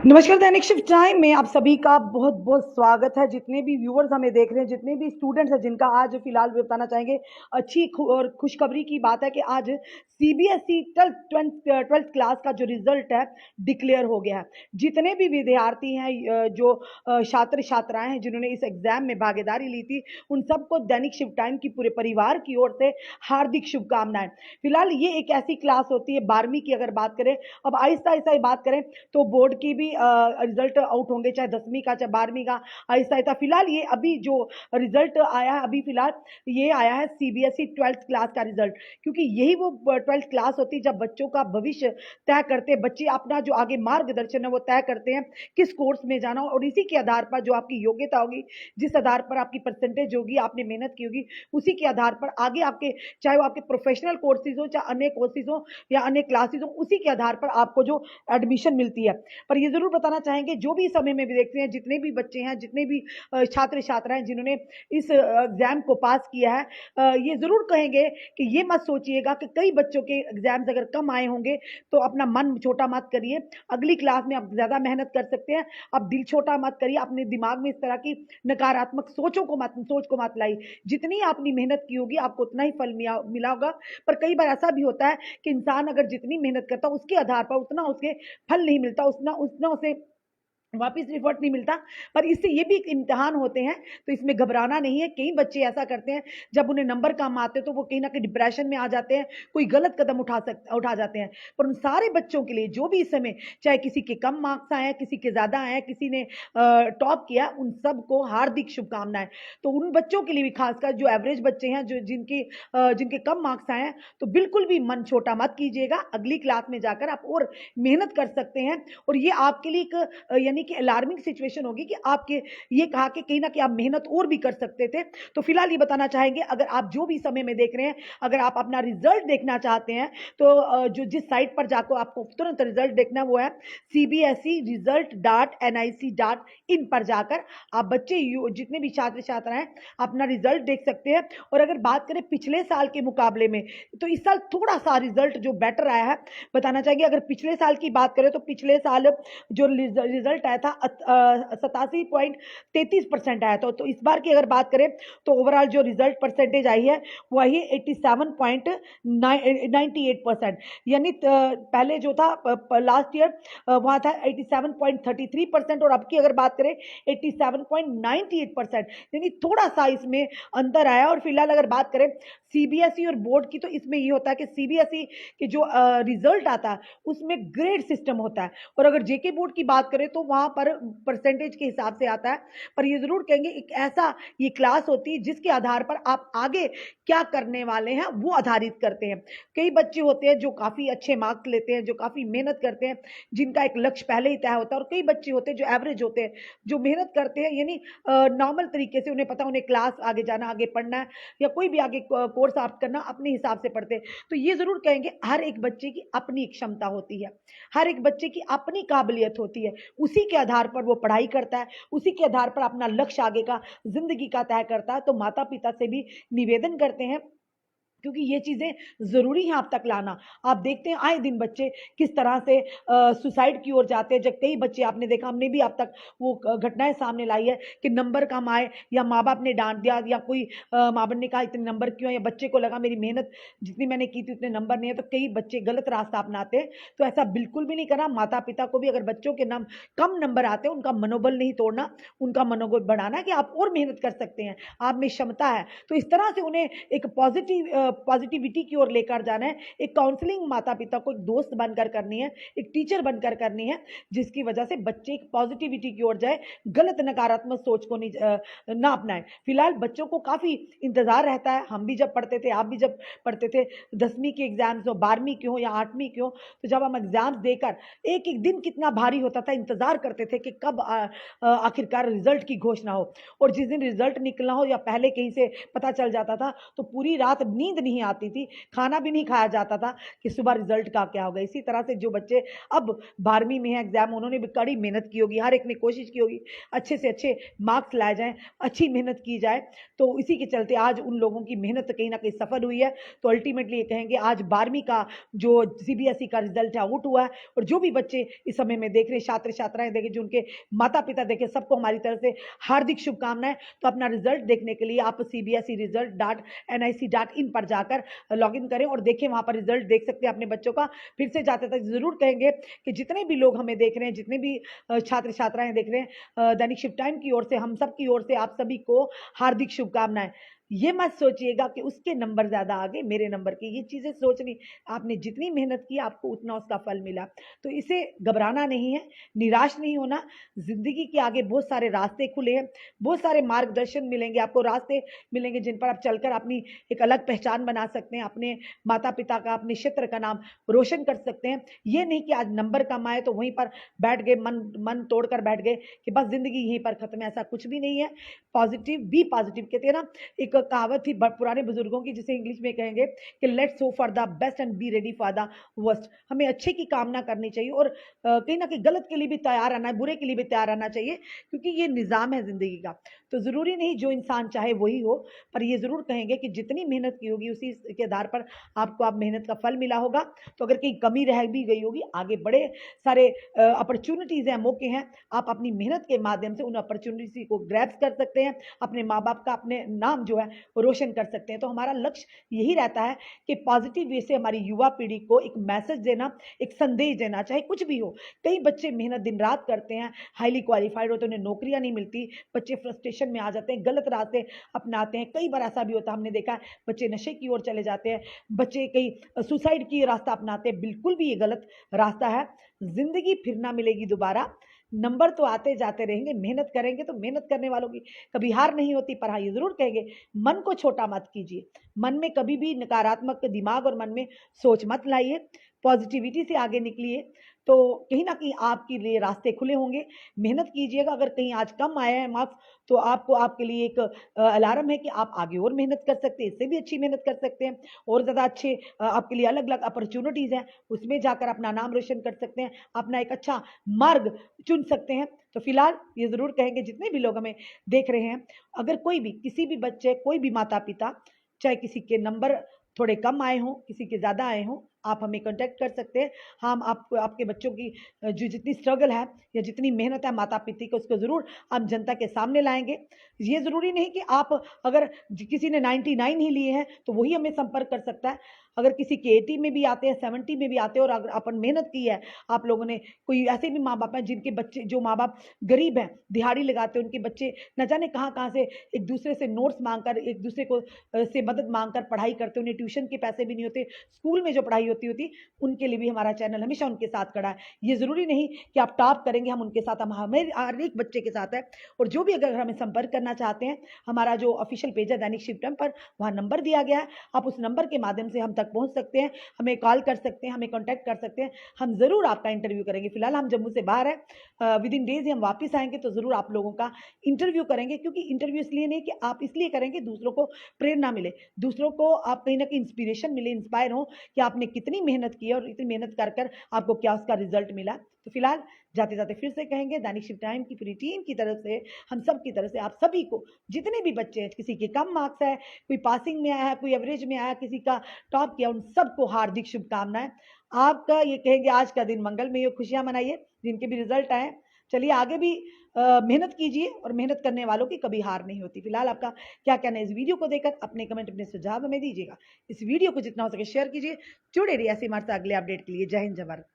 नमस्कार। दैनिक shift time में आप सभी का बहुत बहुत स्वागत है। जितने भी व्यूअर्स हमें देख रहे हैं, जितने भी स्टूडेंट्स हैं, जिनका आज फिलहाल भी बताना चाहेंगे अच्छी और खुशखबरी की बात है कि आज सीबीएसई ट्वेल्थ क्लास का जो रिजल्ट है डिक्लेयर हो गया है। जितने भी विद्यार्थी हैं, जो छात्र छात्राएं हैं जिन्होंने इस एग्जाम में भागीदारी ली थी, उन सबको दैनिक शिफ्ट टाइम की पूरे परिवार की ओर से हार्दिक शुभकामनाएं। फिलहाल ये एक ऐसी क्लास होती है 12वीं की, अगर बात करें अब आहिस्ता आहिस्ता बात करें तो बोर्ड की भी रिजल्ट आउट होंगे, चाहे 10वीं का चाहे 12वीं का, आहिस्ता आहिस्ता। फिलहाल ये अभी जो रिजल्ट आया है, अभी फिलहाल ये आया है सीबीएसई ट्वेल्थ क्लास का रिजल्ट, क्योंकि यही वो ट्वेल्थ क्लास होती है जब बच्चों का भविष्य तय करते हैं, बच्चे अपना जो आगे मार्गदर्शन है वो तय करते हैं किस कोर्स में जाना, और इसी के आधार पर जो आपकी योग्यता होगी, जिस आधार पर आपकी परसेंटेज होगी, आपने मेहनत की होगी, उसी के आधार पर आगे आपके, चाहे वो आपके प्रोफेशनल कोर्सेज हो चाहे अन्य कोर्सेज हो या अन्य क्लासेज हो, उसी के आधार पर आपको जो एडमिशन मिलती है। पर ये जरूर बताना चाहेंगे, जो भी समय में भी देखते हैं, जितने भी बच्चे हैं, जितने भी छात्र छात्राएं जिन्होंने इस एग्जाम को पास किया है, ये जरूर कहेंगे कि ये मत सोचिएगा कि कई बच्चों के एग्जाम्स अगर कम आए होंगे तो अपना मन छोटा मत करिए। अगली क्लास में आप ज्यादा मेहनत कर सकते हैं। आप दिल छोटा मत करिए, अपने दिमाग में इस तरह की नकारात्मक सोच को मत लाई। जितनी आपने मेहनत की होगी आपको उतना ही फल मिला होगा। पर कई बार ऐसा भी होता है कि इंसान अगर जितनी मेहनत करता है उसके आधार पर उतना उसके फल नहीं मिलता, उतना उतना उसे वापिस रिफंड नहीं मिलता। पर इससे ये भी एक इम्तिहान होते हैं, तो इसमें घबराना नहीं है। कई बच्चे ऐसा करते हैं, जब उन्हें नंबर कम आते हैं तो वो कहीं ना कहीं डिप्रेशन में आ जाते हैं, कोई गलत कदम उठा जाते हैं। पर उन सारे बच्चों के लिए जो भी इस समय, चाहे किसी के कम मार्क्स आए हैं, किसी के ज्यादा आए हैं, किसी ने टॉप किया, उन सबको हार्दिक शुभकामनाएं। तो उन बच्चों के लिए भी, खासकर जो एवरेज बच्चे हैं, जो जिनके कम मार्क्स आए हैं, तो बिल्कुल भी मन छोटा मत कीजिएगा। अगली क्लास में जाकर आप और मेहनत कर सकते हैं, और ये आपके लिए एक यानी कि अलार्मिंग सिचुएशन होगी कि आपके ये कहा कि कहीं ना कहीं आप मेहनत और भी कर सकते थे। तो फिलहाल ये बताना चाहेंगे, अगर आप जो भी समय में देख रहे हैं, अगर आप अपना रिजल्ट देखना चाहते हैं तो जो जिस साइट पर जाकर आपको तुरंत रिजल्ट देखना, वो है cbseresult.nic.in पर जाकर आप बच्चे जितने भी छात्र छात्रा हैं अपना रिजल्ट देख सकते हैं। और अगर बात करें पिछले साल के मुकाबले में, तो इस साल थोड़ा सा रिजल्ट जो बेटर आया है, बताना चाहिए। अगर पिछले साल की बात करें तो पिछले साल जो रिजल्ट आया था 87.33% आया था। तो इस बार की अगर बात करें तो ओवरऑल जो रिजल्ट परसेंटेज आई है वही 87.98%, यानी पहले जो था लास्ट ईयर वहां था 87.33%, और अब की अगर बात करें 87.98%, यानी थोड़ा सा इसमें अंतर आया। और फिलहाल अगर बात करें सीबीएसई और बोर्ड की, तो इसमें ये होता है कि सीबीएसई की जो रिजल्ट आता है उसमें ग्रेड सिस्टम होता है, और अगर जेके बोर्ड की बात करें तो वहां पर परसेंटेज के हिसाब से आता है। पर ये जरूर कहेंगे एक ऐसा ये क्लास होती है जिसके आधार पर आप आगे क्या करने वाले हैं वो आधारित करते हैं। कई बच्चे होते हैं जो काफी अच्छे मार्क्स लेते हैं, जो काफी मेहनत करते हैं, जिनका एक लक्ष्य पहले ही तय होता है, और कई बच्चे होते हैं जो एवरेज होते हैं, जो मेहनत करते हैं, यानी नॉर्मल तरीके से उन्हें पता, उन्हें क्लास आगे जाना, आगे पढ़ना है, या कोई भी आगे कोर्स आप करना, अपने हिसाब से पढ़ते हैं। तो ये जरूर कहेंगे हर एक बच्चे की अपनी क्षमता होती है, हर एक बच्चे की अपनी काबिलियत होती है, उसी के आधार पर वो पढ़ाई करता है, उसी के आधार पर अपना लक्ष्य आगे का जिंदगी का तय करता है। तो माता पिता से भी निवेदन करते हैं, क्योंकि ये चीजें जरूरी है आप तक लाना। आप देखते हैं आए दिन बच्चे किस तरह से सुसाइड की ओर जाते हैं। जब कई बच्चे आपने देखा, हमने भी आप तक वो घटनाएं सामने लाई है कि नंबर कम आए, या माँ बाप ने डांट दिया, या कोई माँ बाप ने कहा इतने नंबर क्यों, या बच्चे को लगा मेरी मेहनत जितनी मैंने की थी उतने नंबर नहीं है, तो कई बच्चे गलत रास्ता अपनाते हैं। तो ऐसा बिल्कुल भी नहीं करना। माता पिता को भी अगर बच्चों के नाम कम नंबर आते हैं, उनका मनोबल नहीं तोड़ना, उनका मनोबल बढ़ाना कि आप और मेहनत कर सकते हैं, आप में क्षमता है। तो इस तरह से उन्हें एक पॉजिटिविटी की ओर लेकर जाना है। एक काउंसलिंग माता पिता को एक दोस्त बनकर करनी है, एक टीचर बनकर करनी है, जिसकी वजह से बच्चे एक पॉजिटिविटी की ओर जाए, गलत नकारात्मक सोच को नहीं ना अपनाए। फिलहाल बच्चों को काफी इंतजार रहता है। हम भी जब पढ़ते थे, आप भी जब पढ़ते थे, 10वीं के एग्जाम्स हो, 12वीं के हो या 8वीं के हो, तो जब हम एग्जाम्स देकर एक एक दिन कितना भारी होता था, इंतजार करते थे कि कब आखिरकार रिजल्ट की घोषणा हो। और जिस दिन रिजल्ट निकलना हो या पहले कहीं से पता चल जाता था, तो पूरी रात नींद नहीं आती थी, खाना भी नहीं खाया जाता था कि सुबह रिजल्ट का क्या होगा। इसी तरह से जो बच्चे अब 12वीं में है एग्जाम, उन्होंने भी कड़ी मेहनत की होगी, हर एक ने कोशिश की होगी अच्छे से अच्छे मार्क्स लाए जाएं, अच्छी मेहनत की जाए। तो इसी के चलते आज उन लोगों की मेहनत कहीं ना कहीं सफल हुई है। तो अल्टीमेटली ये कहेंगे आज 12वीं का जो सीबीएसई का रिजल्ट है आउट हुआ है, और जो भी बच्चे इस समय में देख रहे हैं, छात्र छात्राएं देखें, जो उनके माता पिता देखें, सबको हमारी तरफ से हार्दिक शुभकामनाएं। तो अपना रिजल्ट देखने के लिए आप cbseresult.nic.in पर जाकर लॉग इन करें और देखें, वहां पर रिजल्ट देख सकते हैं अपने बच्चों का। फिर से जाते तक जरूर कहेंगे कि जितने भी लोग हमें देख रहे हैं, जितने भी छात्र छात्राएं देख रहे हैं, दैनिक शिफ्ट टाइम की ओर से, हम सब की ओर से आप सभी को हार्दिक शुभकामनाएं। ये मत सोचिएगा कि उसके नंबर ज्यादा आ गए मेरे नंबर के, ये चीजें सोचनी, आपने जितनी मेहनत की आपको उतना उसका फल मिला। तो इसे घबराना नहीं है, निराश नहीं होना। जिंदगी के आगे बहुत सारे रास्ते खुले हैं, बहुत सारे मार्गदर्शन मिलेंगे आपको, रास्ते मिलेंगे जिन पर आप चलकर अपनी एक अलग पहचान बना सकते हैं, अपने माता पिता का, अपने क्षेत्र का नाम रोशन कर सकते हैं। ये नहीं कि आज नंबर कम आए तो वहीं पर बैठ गए, मन तोड़कर बैठ गए कि बस जिंदगी यहीं पर खत्म है। ऐसा कुछ भी नहीं है। Positive, B positive. कहते हैं ना, एक कहावत थी पुराने बुजुर्गों की, जिसे इंग्लिश में कहेंगे कि let's hope for the best and be ready for the worst. हमें अच्छे की कामना करनी चाहिए और कहीं ना कहीं गलत के लिए भी तैयार रहना है, बुरे के लिए भी तैयार रहना चाहिए, क्योंकि ये निजाम है जिंदगी का। तो जरूरी नहीं जो इंसान चाहे वही हो, पर ये जरूर कहेंगे कि जितनी मेहनत की होगी उसी के आधार पर आपको आप मेहनत का फल मिला होगा। तो अगर कहीं कमी रह भी गई होगी, आगे बड़े सारे अपॉर्चुनिटीज हैं, मौके हैं, आप अपनी मेहनत के माध्यम से उन अपॉर्चुनिटी को ग्रैब्स कर सकते हैं, अपने माँ बाप का, अपने नाम जो है वो रोशन कर सकते हैं। तो हमारा लक्ष्य यही रहता है कि पॉजिटिव वे से हमारी युवा पीढ़ी को एक मैसेज देना, एक संदेश देना, चाहे कुछ भी हो। कई बच्चे मेहनत दिन रात करते हैं, हाईली क्वालिफाइड होते हैं, उन्हें नौकरियां नहीं मिलती, बच्चे फ्रस्ट्रेशन में आ जाते हैं, गलत रास्ते अपनाते हैं। कई बार ऐसा भी होता है, हमने देखा है, बच्चे नशे की ओर चले जाते हैं, बच्चे कई सुसाइड की रास्ता अपनाते हैं। बिल्कुल भी ये गलत रास्ता है। जिंदगी फिर ना मिलेगी दोबारा, नंबर तो आते जाते रहेंगे, मेहनत करेंगे तो मेहनत करने वालों की कभी हार नहीं होती। पर हाँ, ये जरूर कहेंगे, मन को छोटा मत कीजिए, मन में कभी भी नकारात्मक दिमाग और मन में सोच मत लाइए, पॉजिटिविटी से आगे निकलिए। तो कहीं ना कहीं आपके लिए रास्ते खुले होंगे। मेहनत कीजिएगा। अगर कहीं आज कम आया है मार्क्स, तो आपको, आपके लिए एक अलार्म है कि आप आगे और मेहनत कर सकते हैं, इससे भी अच्छी मेहनत कर सकते हैं, और ज्यादा अच्छे आपके लिए अलग अलग अपॉर्चुनिटीज हैं, उसमें जाकर अपना नाम रोशन कर सकते हैं, अपना एक अच्छा मार्ग चुन सकते हैं। तो फिलहाल ये जरूर कहेंगे, जितने भी लोग हमें देख रहे हैं, अगर कोई भी, किसी भी बच्चे, कोई भी माता पिता, चाहे किसी के नंबर थोड़े कम आए हों, किसी के ज्यादा आए हों, आप हमें कांटेक्ट कर सकते हैं। हम आपको, आपके बच्चों की जो जितनी स्ट्रगल है या जितनी मेहनत है माता पिता की, उसको जरूर हम जनता के सामने लाएंगे। ये जरूरी नहीं कि आप, अगर किसी ने 99 ही लिए हैं तो वही हमें संपर्क कर सकता है। अगर किसी के 80 में भी आते हैं, 70 में भी आते हैं, और अगर अपन मेहनत की है, आप लोगों ने, कोई ऐसे भी माँ बाप हैं जिनके बच्चे, जो माँ बाप गरीब हैं, दिहाड़ी लगाते हैं, उनके बच्चे न जाने कहाँ कहाँ से एक दूसरे से नोट्स मांगकर, एक दूसरे को से मदद मांगकर पढ़ाई करते, उन्हें ट्यूशन के पैसे भी नहीं होते, स्कूल में जो पढ़ाई होती, उनके लिए भी हमारा चैनल हमेशा उनके साथ खड़ा है। ये जरूरी नहीं कि आप टॉप करेंगे, हम उनके साथ, हम हमें हर एक बच्चे के साथ है। और जो भी अगर हमें संपर्क करना चाहते हैं, हमारा जो ऑफिशियल पेज है दैनिक शिफ्ट टाइम पर, वहां नंबर दिया गया है, आप उस नंबर के माध्यम से हम तक पहुंच सकते हैं, हमें कॉल कर सकते हैं, हमें कॉन्टैक्ट कर सकते हैं, हम जरूर आपका इंटरव्यू करेंगे। फिलहाल हम जम्मू से बाहर है, विद इन डेज हम वापिस आएंगे, तो जरूर आप लोगों का इंटरव्यू करेंगे। क्योंकि इंटरव्यू इसलिए नहीं कि आप, इसलिए करेंगे दूसरों को प्रेरणा मिले, दूसरों को आप कहीं ना कहीं इंस्पिरेशन मिले, इंस्पायर हो कि आपने कितनी मेहनत की है और इतनी मेहनत कर कर आपको क्या उसका रिजल्ट मिला। तो फिलहाल जाते जाते फिर से कहेंगे, दैनिक शिफ्ट टाइम की पूरी टीम की तरफ से, हम सब की तरफ से, आप सभी को, जितने भी बच्चे हैं, किसी के कम मार्क्स है, कोई पासिंग में आया है, कोई एवरेज में आया, किसी का टॉप किया, उन सबको हार्दिक शुभकामनाएं। आपका ये कहेंगे आज का दिन मंगलमय हो, खुशियां मनाइए जिनके भी रिजल्ट आए। चलिए आगे भी मेहनत कीजिए, और मेहनत करने वालों की कभी हार नहीं होती। फिलहाल आपका क्या कहना है इस वीडियो को देखकर, अपने कमेंट, अपने सुझाव हमें दीजिएगा। इस वीडियो को जितना हो सके शेयर कीजिए। जुड़े रहिए ऐसे हमारे साथ अगले अपडेट के लिए। जय हिंद, जय भारत।